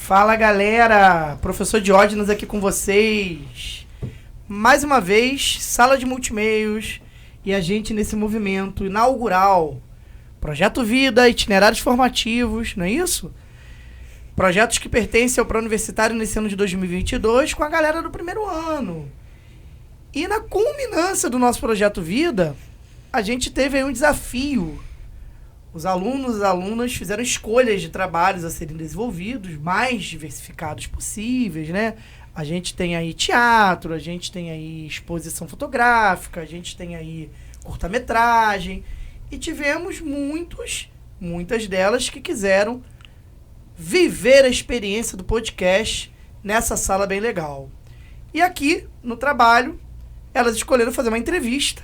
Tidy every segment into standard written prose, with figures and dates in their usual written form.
Fala, galera! Professor Diógenes aqui com vocês. Mais uma vez, sala de multimeios e a gente nesse movimento inaugural. Projeto Vida, itinerários formativos, não é isso? Projetos que pertencem ao pré-universitário nesse ano de 2022 com a galera do primeiro ano. E na culminância do nosso Projeto Vida, a gente teve aí um desafio. Os alunos e alunas fizeram escolhas de trabalhos a serem desenvolvidos, mais diversificados possíveis, né? A gente tem aí teatro, a gente tem aí exposição fotográfica, a gente tem aí curta-metragem. E tivemos muitas delas que quiseram viver a experiência do podcast nessa sala bem legal. E aqui, no trabalho, elas escolheram fazer uma entrevista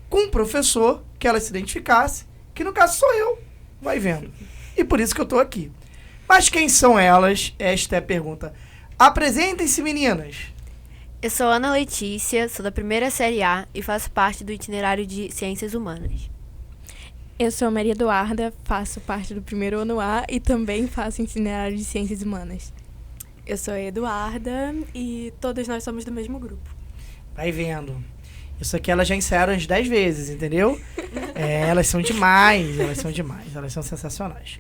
com um professor que elas se identificasse, que no caso sou eu, vai vendo. E por isso que eu estou aqui. Mas quem são elas? Esta é a pergunta. Apresentem-se, meninas. Eu sou Ana Letícia, sou da primeira série A e faço parte do itinerário de Ciências Humanas. Eu sou Maria Eduarda, faço parte do primeiro ano A e também faço itinerário de Ciências Humanas. Eu sou a Eduarda e todos nós somos do mesmo grupo. Vai vendo. Isso aqui elas já ensaiaram umas 10 vezes, entendeu? Elas são demais, elas são sensacionais.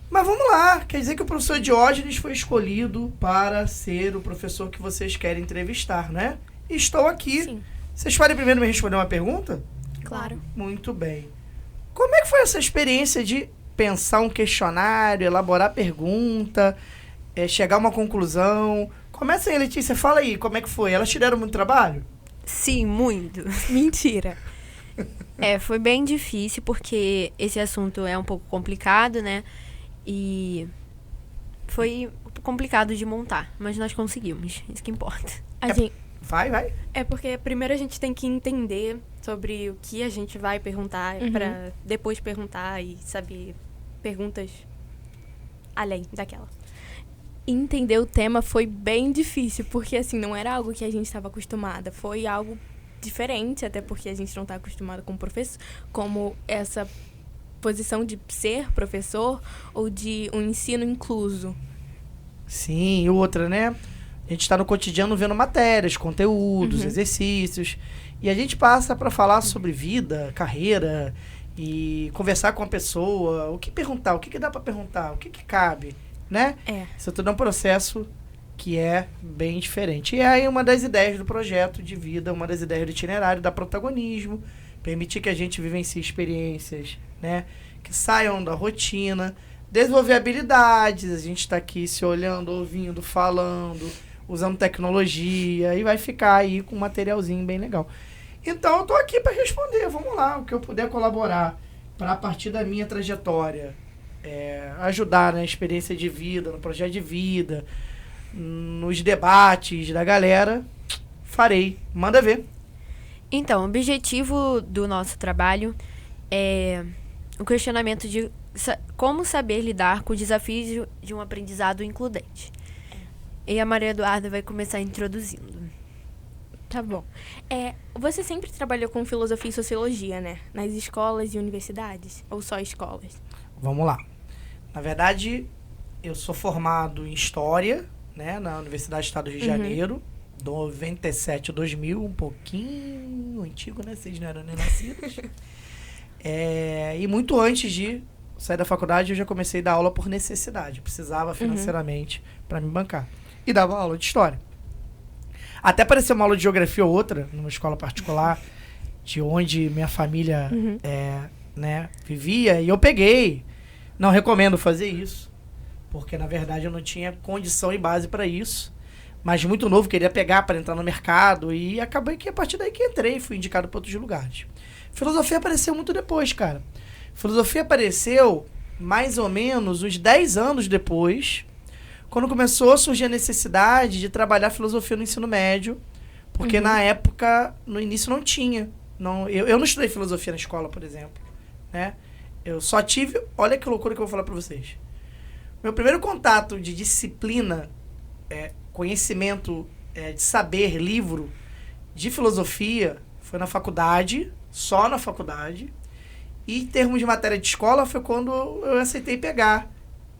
Mas vamos lá, quer dizer que o professor Diógenes foi escolhido para ser o professor que vocês querem entrevistar, né? E estou aqui. Sim. Vocês podem primeiro me responder uma pergunta? Claro. Muito bem. Como é que foi essa experiência de pensar um questionário, elaborar pergunta, chegar a uma conclusão? Começa aí, Letícia, fala aí, como é que foi? Elas te deram muito trabalho? Sim, muito. Mentira. Foi bem difícil porque esse assunto é um pouco complicado, né? E foi complicado de montar, mas nós conseguimos, isso que importa. Vai. É porque primeiro a gente tem que entender sobre o que a gente vai perguntar para depois perguntar e saber perguntas além daquela. Entender o tema foi bem difícil, porque assim, não era algo que a gente estava acostumada, foi algo diferente, até porque a gente não está acostumado com professor, como essa posição de ser professor ou de um ensino incluso. Sim, e outra, né? A gente está no cotidiano vendo matérias, conteúdos, exercícios, e a gente passa para falar sobre vida, carreira, e conversar com a pessoa, o que perguntar, o que dá para perguntar, o que cabe, né? Isso tudo é um processo que é bem diferente. E aí uma das ideias do projeto de vida, uma das ideias do itinerário, dá protagonismo, permitir que a gente vivencie experiências, né, que saiam da rotina, desenvolver habilidades, a gente está aqui se olhando, ouvindo, falando, usando tecnologia, e vai ficar aí com um materialzinho bem legal. Então eu estou aqui para responder, vamos lá, o que eu puder colaborar para a partir da minha trajetória, ajudar na experiência de vida, no projeto de vida, nos debates da galera, farei. Manda ver. Então, o objetivo do nosso trabalho é o questionamento de como saber lidar com o desafio de um aprendizado includente. E a Maria Eduarda vai começar introduzindo. Tá bom. Você sempre trabalhou com filosofia e sociologia, né? Nas escolas e universidades? Ou só escolas? Vamos lá. Na verdade, eu sou formado em História, né, na Universidade do Estado do Rio de Janeiro, 97 a 2000, um pouquinho antigo, né? Vocês não eram nem nascidos. E muito antes de sair da faculdade, eu já comecei a dar aula por necessidade. Precisava financeiramente para me bancar. E dava aula de História. Até apareceu uma aula de Geografia ou outra, numa escola particular, de onde minha família né, vivia, e eu peguei. Não recomendo fazer isso, porque na verdade eu não tinha condição e base para isso. Mas muito novo, queria pegar para entrar no mercado, e acabei que a partir daí que entrei, fui indicado para outros lugares. Filosofia apareceu muito depois, cara. Filosofia apareceu mais ou menos uns 10 anos depois, quando começou a surgir a necessidade de trabalhar filosofia no ensino médio, porque na época, no início não tinha. Eu não estudei filosofia na escola, por exemplo, né? Eu só tive... Olha que loucura que eu vou falar para vocês. Meu primeiro contato de disciplina, conhecimento, de saber, livro de filosofia, foi na faculdade, só na faculdade. E em termos de matéria de escola, foi quando eu aceitei pegar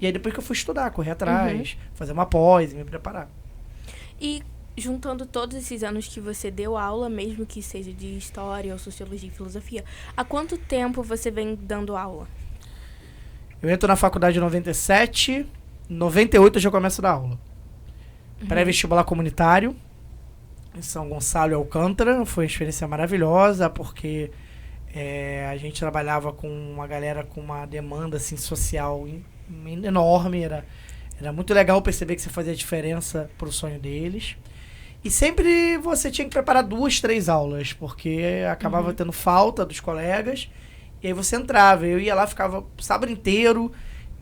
E aí depois que eu fui estudar, correr atrás, fazer uma pós e me preparar. E juntando todos esses anos que você deu aula, mesmo que seja de história ou sociologia e filosofia, há quanto tempo você vem dando aula? Eu entro na faculdade em 97, 98 eu já começo a dar aula. Pré-vestibular comunitário, em São Gonçalo e Alcântara. Foi uma experiência maravilhosa, porque a gente trabalhava com uma galera com uma demanda assim, social enorme. Era muito legal perceber que você fazia diferença pro sonho deles. E sempre você tinha que preparar 2, 3 aulas, porque acabava tendo falta dos colegas. E aí você entrava, eu ia lá, ficava o sábado inteiro,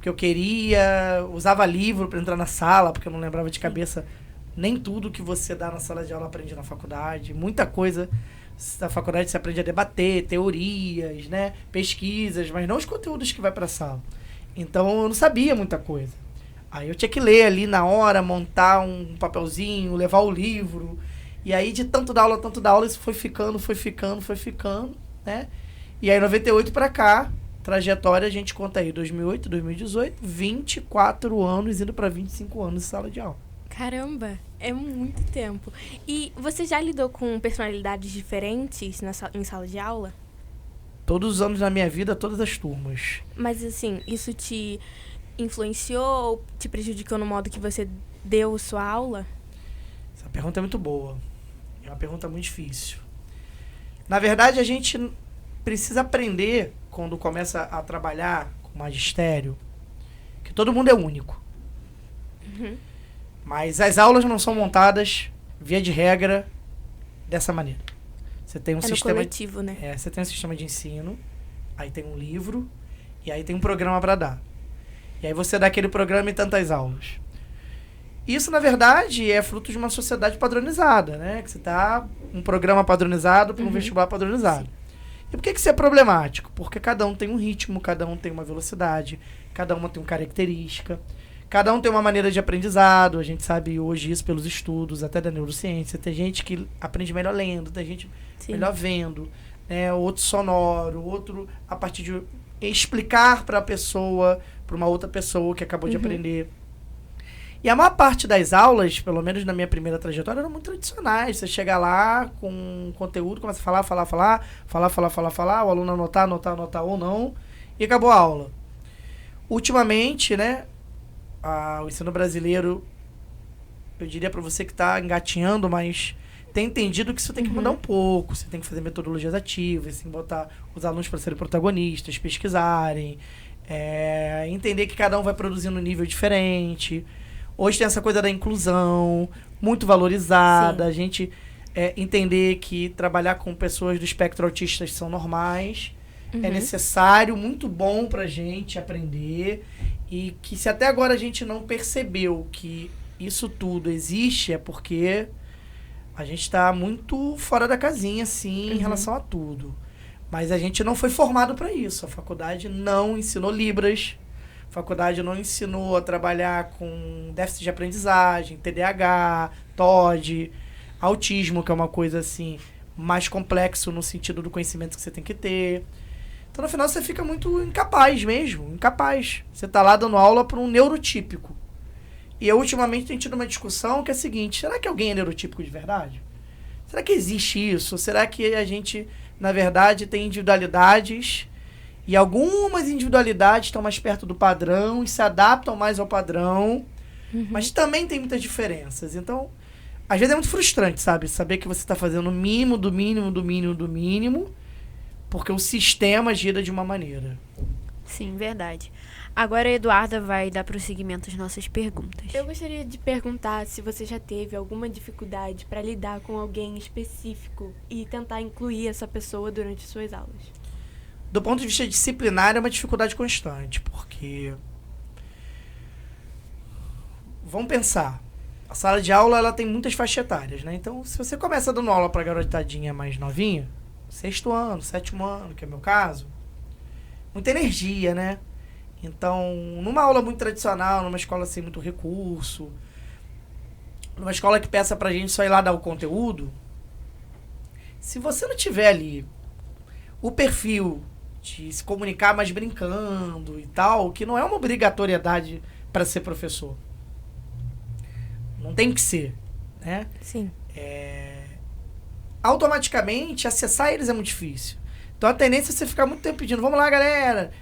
que eu queria, usava livro para entrar na sala, porque eu não lembrava de cabeça nem tudo que você dá na sala de aula aprende na faculdade. Muita coisa na faculdade você aprende a debater, teorias, né, pesquisas, mas não os conteúdos que vai para a sala. Então eu não sabia muita coisa. Aí eu tinha que ler ali na hora, montar um papelzinho, levar o livro. E aí de tanto dar aula, isso foi ficando, né? E aí 98 para cá, trajetória, a gente conta aí 2008, 2018, 24 anos, indo para 25 anos de sala de aula. Caramba, é muito tempo. E você já lidou com personalidades diferentes em sala de aula? Todos os anos da minha vida, todas as turmas. Mas assim, isso te influenciou ou te prejudicou no modo que você deu sua aula? Essa pergunta é muito boa. É uma pergunta muito difícil. Na verdade, a gente precisa aprender, quando começa a trabalhar com magistério, que todo mundo é único. Mas as aulas não são montadas, via de regra, dessa maneira. Você tem um sistema coletivo, né? Você tem um sistema de ensino, aí tem um livro, e aí tem um programa para dar. E aí você dá aquele programa e tantas aulas. Isso, na verdade, é fruto de uma sociedade padronizada, né? Que você dá um programa padronizado para um vestibular padronizado. Sim. E por que isso é problemático? Porque cada um tem um ritmo, cada um tem uma velocidade, cada uma tem uma característica, cada um tem uma maneira de aprendizado. A gente sabe hoje isso pelos estudos, até da neurociência. Tem gente que aprende melhor lendo, tem gente melhor vendo, né? Outro sonoro, outro a partir de explicar para a pessoa, para uma outra pessoa que acabou de aprender. E a maior parte das aulas, pelo menos na minha primeira trajetória, eram muito tradicionais. Você chega lá com um conteúdo, começa a falar, o aluno anotar ou não, e acabou a aula. Ultimamente, né, o ensino brasileiro, eu diria para você que está engatinhando, mas tem entendido que isso tem que mudar um pouco. Você tem que fazer metodologias ativas, tem que botar os alunos para serem protagonistas, pesquisarem, entender que cada um vai produzindo um nível diferente. Hoje tem essa coisa da inclusão, muito valorizada. Sim. A gente entender que trabalhar com pessoas do espectro autista são normais. É necessário, muito bom pra gente aprender. E que se até agora a gente não percebeu que isso tudo existe, é porque a gente está muito fora da casinha, assim, em relação a tudo. Mas a gente não foi formado para isso. A faculdade não ensinou Libras. A faculdade não ensinou a trabalhar com déficit de aprendizagem, TDAH, TOD, autismo, que é uma coisa assim mais complexo no sentido do conhecimento que você tem que ter. Então, no final, você fica muito incapaz mesmo, incapaz. Você está lá dando aula para um neurotípico. E eu, ultimamente, tenho tido uma discussão que é a seguinte: será que alguém é neurotípico de verdade? Será que existe isso? Será que a gente, na verdade, tem individualidades e algumas individualidades estão mais perto do padrão e se adaptam mais ao padrão, mas também tem muitas diferenças. Então, às vezes é muito frustrante, sabe? Saber que você está fazendo o mínimo, do mínimo, porque o sistema gira de uma maneira. Sim, verdade. Agora a Eduarda vai dar prosseguimento às nossas perguntas. Eu gostaria de perguntar se você já teve alguma dificuldade para lidar com alguém específico e tentar incluir essa pessoa durante suas aulas. Do ponto de vista disciplinar, é uma dificuldade constante, porque... Vamos pensar. A sala de aula, ela tem muitas faixas etárias, né? Então, se você começa dando aula para garotadinha mais novinha, 6º ano, 7º ano, que é o meu caso, muita energia, né? Então, numa aula muito tradicional, numa escola sem muito recurso, numa escola que peça pra gente só ir lá dar o conteúdo, se você não tiver ali o perfil de se comunicar mais brincando e tal, que não é uma obrigatoriedade para ser professor. Não tem que ser, né? Sim. Automaticamente, acessar eles é muito difícil. Então a tendência é você ficar muito tempo pedindo, vamos lá, galera,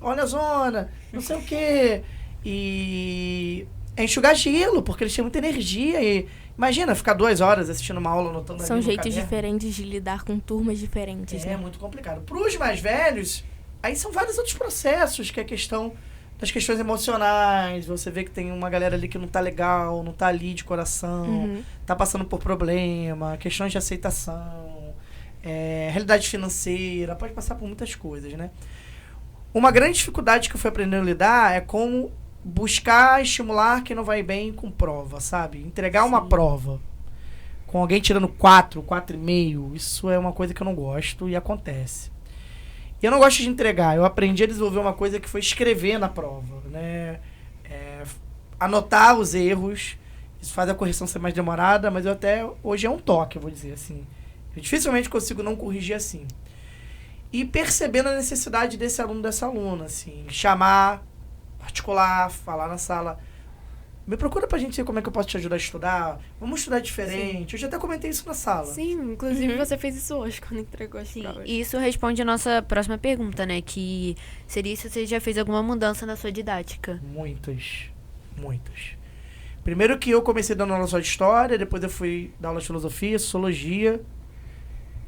olha a zona, não sei o quê. E é enxugar gelo, porque eles têm muita energia. E imagina ficar 2 horas assistindo uma aula, anotando ali São no jeitos caderno. diferentes de lidar com turmas diferentes, É né? muito complicado. Para os mais velhos, aí são vários outros processos, que é a questão das questões emocionais. Você vê que tem uma galera ali que não tá legal, não tá ali de coração, tá passando por problema, questões de aceitação, realidade financeira, pode passar por muitas coisas, né? Uma grande dificuldade que eu fui aprendendo a lidar é como buscar estimular quem não vai bem com prova, sabe? Entregar uma prova com alguém tirando 4, 4,5, isso é uma coisa que eu não gosto e acontece. E eu não gosto de entregar, eu aprendi a desenvolver uma coisa que foi escrever na prova, né? Anotar os erros, isso faz a correção ser mais demorada, mas eu até, hoje é um toque, eu vou dizer assim. Eu dificilmente consigo não corrigir assim. E percebendo a necessidade desse aluno, dessa aluna, assim, chamar, articular, falar na sala. Me procura pra gente ver como é que eu posso te ajudar a estudar. Vamos estudar diferente. Eu já até comentei isso na sala. Sim, inclusive você fez isso hoje, quando entregou as provas. E isso responde a nossa próxima pergunta, né? Que seria se você já fez alguma mudança na sua didática. Muitas. Primeiro que eu comecei dando aula só de história, depois eu fui dar aula de filosofia, sociologia.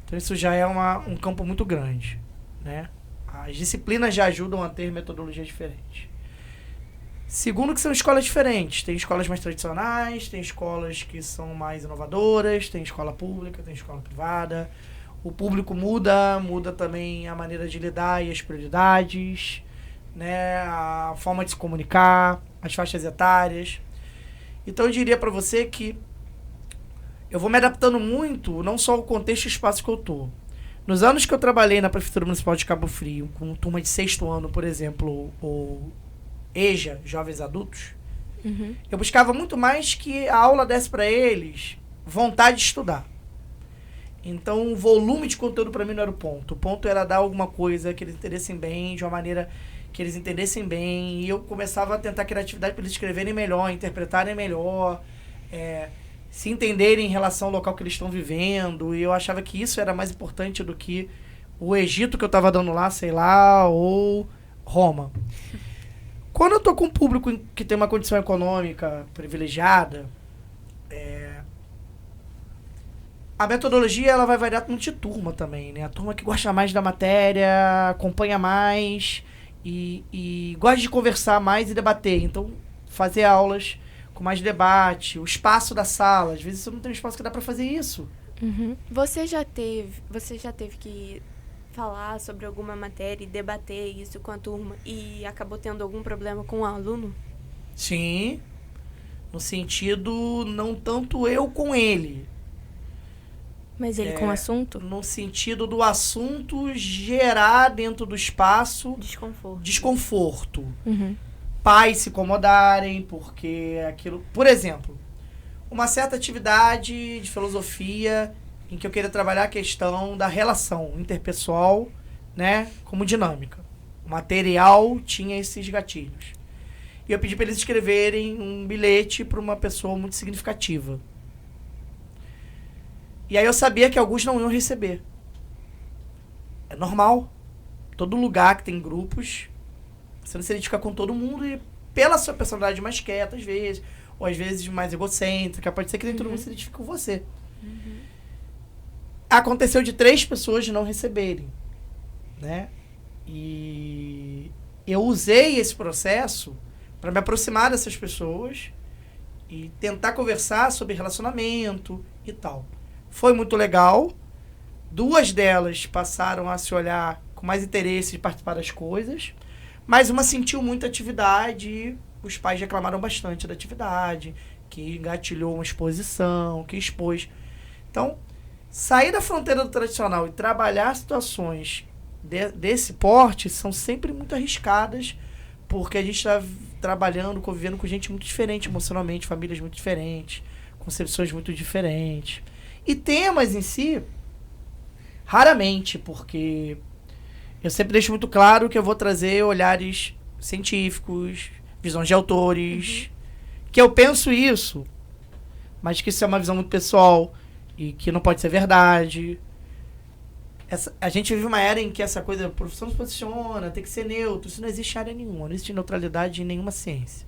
Então isso já é um campo muito grande, né? As disciplinas já ajudam a ter metodologias diferentes. Segundo que são escolas diferentes. Tem escolas mais tradicionais, tem escolas que são mais inovadoras, tem escola pública, tem escola privada. O público muda também a maneira de lidar e as prioridades, né? A forma de se comunicar, as faixas etárias. Então eu diria para você que eu vou me adaptando muito, não só ao contexto e espaço que eu tô. Nos anos que eu trabalhei na Prefeitura Municipal de Cabo Frio, com turma de 6º ano, por exemplo, o EJA, Jovens Adultos, eu buscava muito mais que a aula desse para eles vontade de estudar. Então, o volume de conteúdo para mim não era o ponto. O ponto era dar alguma coisa que eles entendessem bem, de uma maneira que eles entendessem bem. E eu começava a tentar criatividade para eles escreverem melhor, interpretarem melhor, se entenderem em relação ao local que eles estão vivendo. E eu achava que isso era mais importante do que o Egito que eu estava dando lá, sei lá, ou Roma. Quando eu tô com um público que tem uma condição econômica privilegiada, a metodologia ela vai variar muito de turma também, né? A turma que gosta mais da matéria, acompanha mais e gosta de conversar mais e debater. Então, fazer aulas com mais debate, o espaço da sala. Às vezes você não tem um espaço que dá para fazer isso. Você já teve que falar sobre alguma matéria e debater isso com a turma e acabou tendo algum problema com o aluno? Sim. No sentido, não tanto eu com ele. Mas ele com o assunto? No sentido do assunto gerar dentro do espaço desconforto. Pais se incomodarem, porque aquilo... Por exemplo, uma certa atividade de filosofia em que eu queria trabalhar a questão da relação interpessoal, né, como dinâmica. O material tinha esses gatilhos. E eu pedi para eles escreverem um bilhete para uma pessoa muito significativa. E aí eu sabia que alguns não iam receber. É normal. Todo lugar que tem grupos, você não se identifica com todo mundo e pela sua personalidade mais quieta, às vezes, ou às vezes mais egocêntrica, pode ser que nem todo mundo se identifique com você. Aconteceu de 3 pessoas não receberem, né? E eu usei esse processo para me aproximar dessas pessoas e tentar conversar sobre relacionamento e tal. Foi muito legal. 2 delas passaram a se olhar com mais interesse de participar das coisas, mas uma sentiu muita atividade e os pais reclamaram bastante da atividade, que engatilhou uma exposição, que expôs. Então, sair da fronteira do tradicional e trabalhar situações desse porte são sempre muito arriscadas, porque a gente está trabalhando, convivendo com gente muito diferente emocionalmente, famílias muito diferentes, concepções muito diferentes. E temas em si, raramente, porque eu sempre deixo muito claro que eu vou trazer olhares científicos, visões de autores, que eu penso isso, mas que isso é uma visão muito pessoal e que não pode ser verdade. A gente vive uma era em que essa coisa, a profissão se posiciona, tem que ser neutro. Isso não existe em área nenhuma, não existe neutralidade em nenhuma ciência.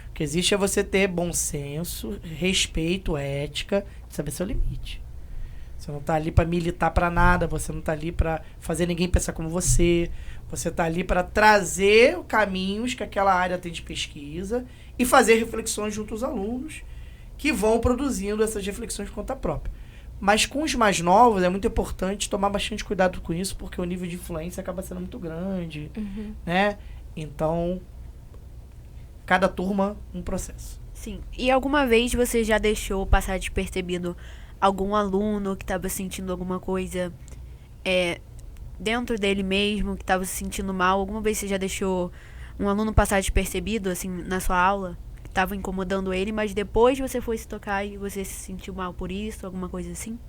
O que existe é você ter bom senso, respeito, ética, saber seu limite. Você não está ali para militar para nada, você não está ali para fazer ninguém pensar como você. Você está ali para trazer caminhos que aquela área tem de pesquisa e fazer reflexões junto aos alunos que vão produzindo essas reflexões por conta própria. Mas com os mais novos é muito importante tomar bastante cuidado com isso, porque o nível de influência acaba sendo muito grande, né? Então, cada turma, um processo. Sim. E alguma vez você já deixou passar despercebido algum aluno que estava sentindo alguma coisa dentro dele mesmo, que estava se sentindo mal? Alguma vez você já deixou um aluno passar despercebido, assim, na sua aula? Estava incomodando ele, mas depois você foi se tocar e você se sentiu mal por isso, alguma coisa assim?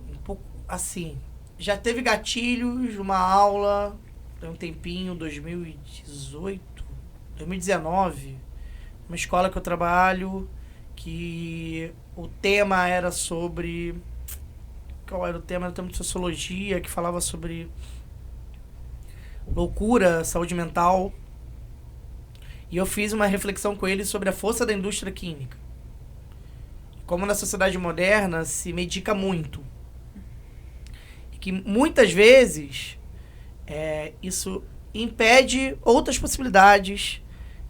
Um pouco assim. Já teve gatilhos, uma aula, tem um tempinho, 2018, 2019, uma escola que eu trabalho, que o tema era sobre... Qual era o tema? Era o tema de sociologia, que falava sobre loucura, saúde mental. E eu fiz uma reflexão com ele sobre a força da indústria química. Como na sociedade moderna se medica muito. E que muitas vezes isso impede outras possibilidades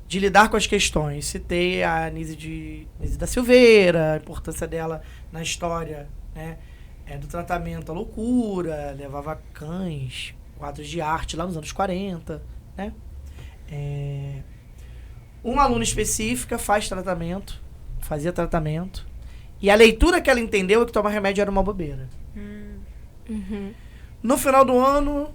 de lidar com as questões. Citei a Anísio da Silveira, a importância dela na história, né, do tratamento à loucura, levava cães, quadros de arte lá nos anos 40, né? Uma aluna específica fazia tratamento, e a leitura que ela entendeu é que tomar remédio era uma bobeira. No final do ano,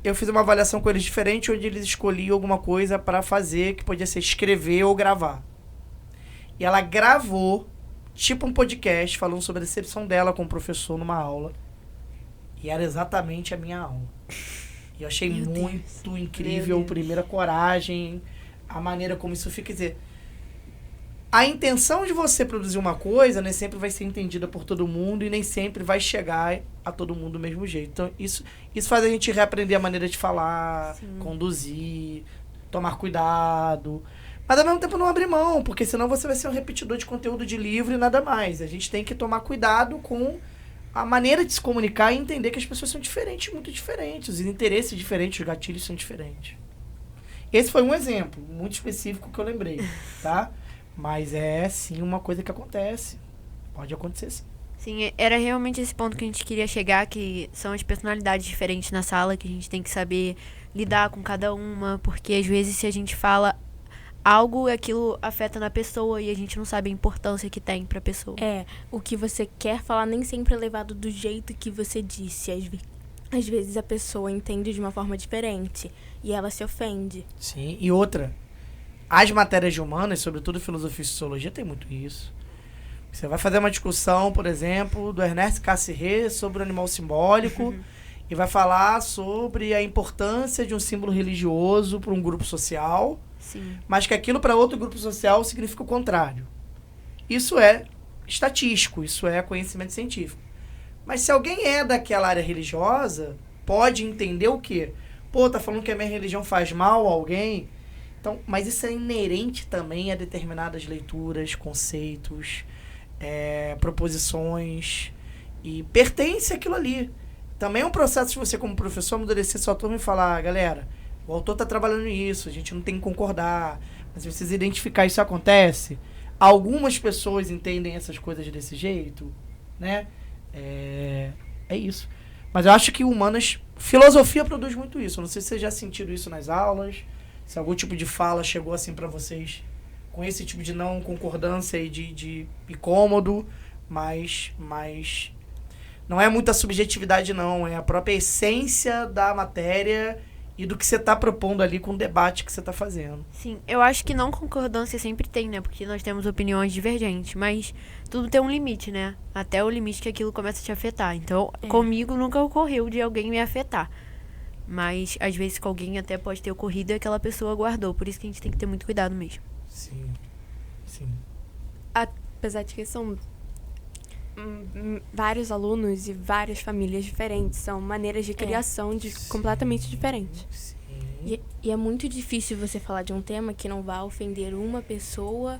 eu fiz uma avaliação com eles diferente, onde eles escolhiam alguma coisa para fazer, que podia ser escrever ou gravar. E ela gravou, tipo um podcast, falando sobre a decepção dela com o professor numa aula. E era exatamente a minha aula. E eu achei muito incrível, primeira coragem, a maneira como isso fica. Quer dizer, a intenção de você produzir uma coisa nem sempre vai ser entendida por todo mundo e nem sempre vai chegar a todo mundo do mesmo jeito. Então, isso faz a gente reaprender a maneira de falar, conduzir, tomar cuidado. Mas, ao mesmo tempo, não abrir mão, porque senão você vai ser um repetidor de conteúdo de livro e nada mais. A gente tem que tomar cuidado com a maneira de se comunicar e entender que as pessoas são diferentes, muito diferentes. Os interesses diferentes, os gatilhos são diferentes. Esse foi um exemplo muito específico que eu lembrei, tá? Mas é, sim, uma coisa que acontece. Pode acontecer, sim. Sim, era realmente esse ponto que a gente queria chegar, que são as personalidades diferentes na sala, que a gente tem que saber lidar com cada uma, porque às vezes se a gente fala algo, aquilo afeta na pessoa e a gente não sabe a importância que tem pra pessoa. O que você quer falar nem sempre é levado do jeito que você disse. Às vezes a pessoa entende de uma forma diferente e ela se ofende. Sim, e outra, as matérias de humanas, sobretudo filosofia e sociologia, tem muito isso. Você vai fazer uma discussão, por exemplo, do Ernest Cassirer sobre o animal simbólico e vai falar sobre a importância de um símbolo religioso para um grupo social, mas que aquilo para outro grupo social significa o contrário. Isso é estatístico, isso é conhecimento científico. Mas se alguém é daquela área religiosa, pode entender o quê? Pô, tá falando que a minha religião faz mal a alguém? Então, mas isso é inerente também a determinadas leituras, conceitos, proposições, e pertence àquilo ali. Também é um processo de você, como professor, amadurecer sua turma e falar, galera, o autor tá trabalhando nisso, a gente não tem que concordar, mas precisa identificar isso acontece. Algumas pessoas entendem essas coisas desse jeito, né? É isso. Mas eu acho que humanas... Filosofia produz muito isso. Eu não sei se vocês já sentiram isso nas aulas, se algum tipo de fala chegou assim pra vocês com esse tipo de não concordância e de incômodo, mas não é muita subjetividade não, é a própria essência da matéria e do que você está propondo ali com o debate que você está fazendo. Sim, eu acho que não concordância sempre tem, né? Porque nós temos opiniões divergentes, mas tudo tem um limite, né? Até o limite que aquilo começa a te afetar. Então, comigo nunca ocorreu de alguém me afetar. Mas, às vezes, com alguém até pode ter ocorrido e aquela pessoa guardou. Por isso que a gente tem que ter muito cuidado mesmo. Sim, sim. Apesar de que são vários alunos e várias famílias diferentes. São maneiras de criação completamente diferentes. Sim. E é muito difícil você falar de um tema que não vai ofender uma pessoa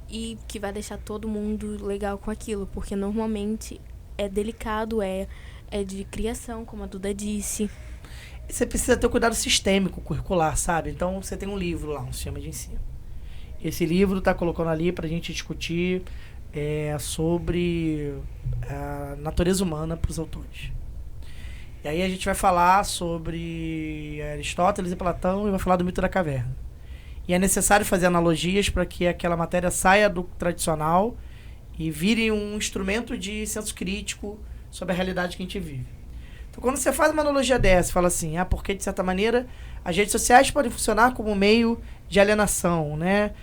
e que vai deixar todo mundo legal com aquilo. Porque normalmente é delicado, é de criação, como a Duda disse. Você precisa ter um cuidado sistêmico, curricular, sabe? Então, você tem um livro lá, um sistema de ensino. Esse livro está colocando ali para a gente discutir sobre a natureza humana para os autores. E aí a gente vai falar sobre Aristóteles e Platão e vai falar do mito da caverna. E é necessário fazer analogias para que aquela matéria saia do tradicional e vire um instrumento de senso crítico sobre a realidade que a gente vive. Então, quando você faz uma analogia dessa, fala assim, porque, de certa maneira, as redes sociais podem funcionar como meio de alienação, né?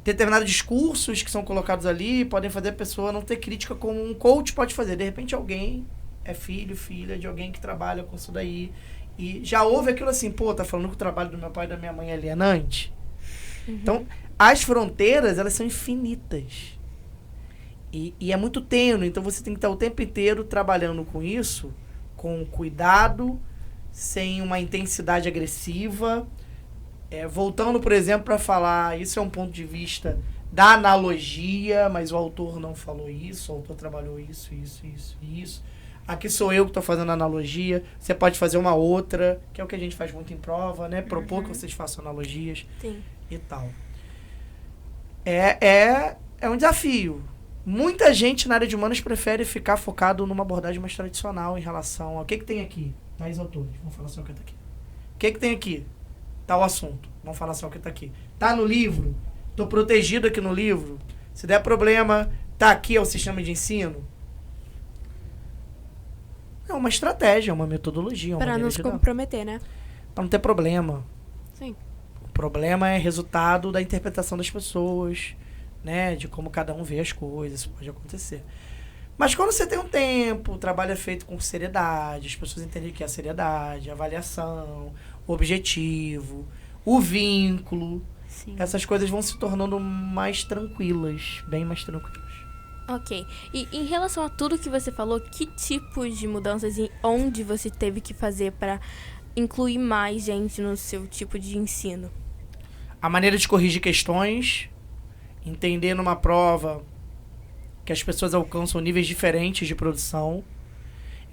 Determinados discursos que são colocados ali podem fazer a pessoa não ter crítica como um coach pode fazer. De repente, alguém é filho, filha de alguém que trabalha com isso daí e já ouve aquilo assim, tá falando que o trabalho do meu pai e da minha mãe é alienante? Então, as fronteiras, elas são infinitas. E é muito tênue, então você tem que estar o tempo inteiro trabalhando com isso, com cuidado, sem uma intensidade agressiva. Voltando, por exemplo, para falar, isso é um ponto de vista da analogia, mas o autor não falou isso, o autor trabalhou isso. Aqui sou eu que estou fazendo analogia, você pode fazer uma outra, que é o que a gente faz muito em prova, né? Propor que vocês façam analogias. Sim. E tal. É um desafio. Muita gente na área de humanas prefere ficar focado numa abordagem mais tradicional em relação ao que tem aqui. Tais autores, vamos falar só o que está aqui. O que tem aqui? Tal assunto, vamos falar só o que está aqui. Tá no livro? Estou protegido aqui no livro? Se der problema, tá aqui, é o sistema de ensino? É uma estratégia, é uma metodologia. Para não se comprometer, né? Para não ter problema. Sim. O problema é resultado da interpretação das pessoas, né? De como cada um vê as coisas, isso pode acontecer. Mas quando você tem um tempo, o trabalho é feito com seriedade, as pessoas entendem que é a seriedade, a avaliação, o objetivo, o vínculo, Sim. essas coisas vão se tornando mais tranquilas, bem mais tranquilas. Ok. E em relação a tudo que você falou, que tipos de mudanças e onde você teve que fazer para incluir mais gente no seu tipo de ensino? A maneira de corrigir questões, entender numa prova que as pessoas alcançam níveis diferentes de produção,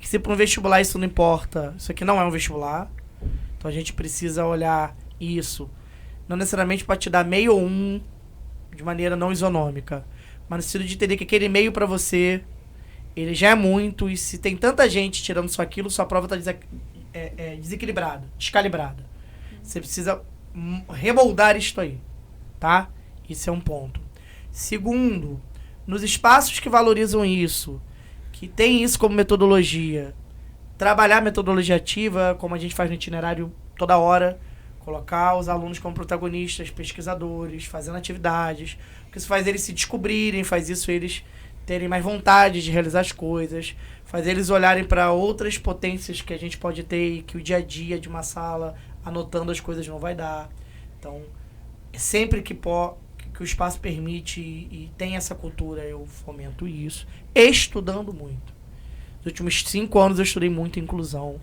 que se para um vestibular isso não importa, isso aqui não é um vestibular, então a gente precisa olhar isso, não necessariamente para te dar meio ou de maneira não isonômica, mas no sentido de entender que aquele meio para você, ele já é muito, e se tem tanta gente tirando só aquilo, sua prova está desequilibrada, descalibrada. Você precisa remoldar isto aí, tá? Isso é um ponto. Segundo, nos espaços que valorizam isso, que tem isso como metodologia, trabalhar metodologia ativa, como a gente faz no itinerário toda hora, colocar os alunos como protagonistas, pesquisadores, fazendo atividades, porque isso faz eles se descobrirem, faz isso eles terem mais vontade de realizar as coisas, faz eles olharem para outras potências que a gente pode ter e que o dia a dia de uma sala, anotando as coisas, não vai dar. Então, sempre que o espaço permite e tem essa cultura, eu fomento isso, estudando muito. Nos últimos 5 anos eu estudei muito inclusão,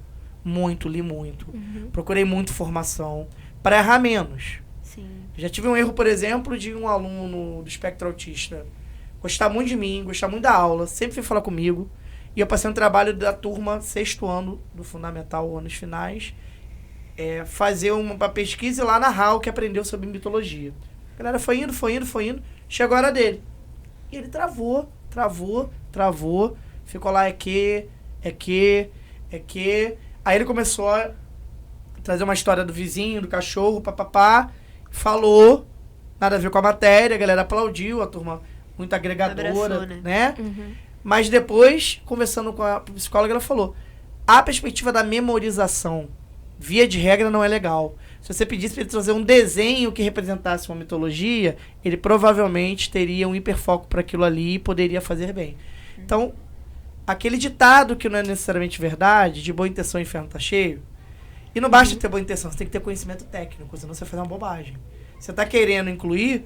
li muito, procurei muito formação, para errar menos. Sim. Já tive um erro, por exemplo, de um aluno do espectro autista gostar muito de mim, gostar muito da aula, sempre veio falar comigo, e eu passei um trabalho da turma 6º ano do Fundamental, anos finais, fazer uma pesquisa e lá narrar o que aprendeu sobre mitologia. A galera foi indo, chegou a hora dele. E ele travou, ficou lá, Aí ele começou a trazer uma história do vizinho, do cachorro, falou, nada a ver com a matéria, a galera aplaudiu, a turma muito agregadora, Abraçou, né? Mas depois, conversando com a psicóloga, ela falou, a perspectiva da memorização via de regra, não é legal. Se você pedisse para ele trazer um desenho que representasse uma mitologia, ele provavelmente teria um hiperfoco para aquilo ali e poderia fazer bem. Então, aquele ditado que não é necessariamente verdade, de boa intenção o inferno tá cheio, e não basta ter boa intenção, você tem que ter conhecimento técnico, senão você vai fazer uma bobagem. Você está querendo incluir,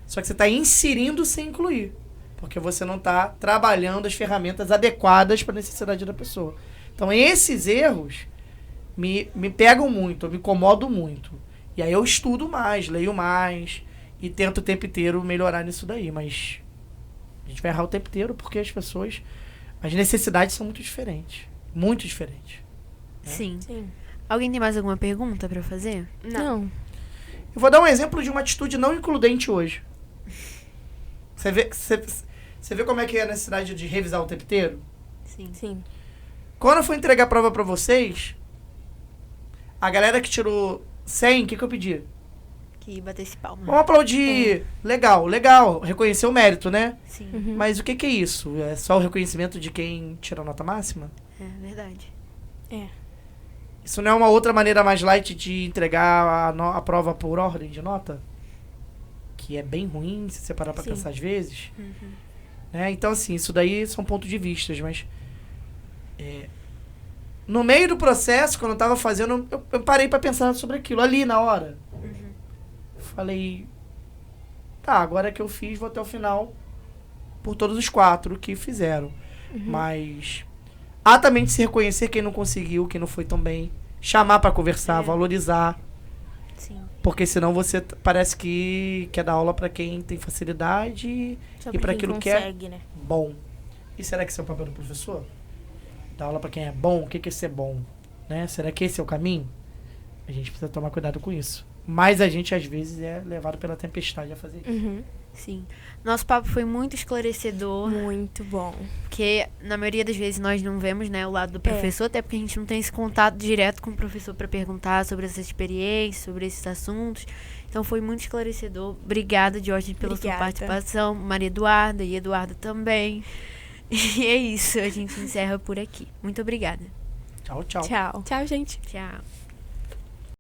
só que você está inserindo sem incluir. Porque você não está trabalhando as ferramentas adequadas para a necessidade da pessoa. Então, esses erros me pegam muito, me incomodam muito. E aí eu estudo mais, leio mais e tento o tempo inteiro melhorar nisso daí. Mas a gente vai errar o tempo inteiro porque as necessidades são muito diferentes. Muito diferentes. Sim. Sim. Alguém tem mais alguma pergunta pra fazer? Não. Eu vou dar um exemplo de uma atitude não includente hoje. Você vê como é que é a necessidade de revisar o tempo inteiro? Sim. Sim. Quando eu for entregar a prova pra vocês, a galera que tirou 100, o que eu pedi? Que batesse palma. Vamos aplaudir. Legal, legal. Reconhecer o mérito, né? Sim, Uhum. Mas o que é isso? É só o reconhecimento de quem tirou a nota máxima? é verdade. É. Isso não é uma outra maneira mais light de entregar a prova por ordem de nota? Que é bem ruim, se você parar pra Sim. pensar às vezes. Uhum. Né? Então, assim, isso daí são pontos de vista, mas... no meio do processo, quando eu tava fazendo, eu parei pra pensar sobre aquilo, ali na hora. Falei, tá, agora que eu fiz, vou até o final por todos os 4 que fizeram. Mas altamente se reconhecer quem não conseguiu, quem não foi tão bem, chamar pra conversar, valorizar, Sim. porque senão você parece que quer dar aula pra quem tem facilidade Só e pra quem aquilo que é consegue, né? bom. E será que esse é o papel do professor? Dar aula pra quem é bom? O que é ser bom? Né? Será que esse é o caminho? A gente precisa tomar cuidado com isso. Mas a gente, às vezes, é levado pela tempestade a fazer isso. Uhum. Sim. Nosso papo foi muito esclarecedor, Muito bom. porque na maioria das vezes nós não vemos, né, o lado do professor, até porque a gente não tem esse contato direto com o professor para perguntar sobre essa experiência, sobre esses assuntos. Então foi muito esclarecedor. Obrigada, Jorge, pela sua Obrigada. participação. Maria Eduarda e Eduardo também. E é isso, a gente encerra por aqui. Muito obrigada. Tchau, tchau. Tchau. Tchau, gente. Tchau.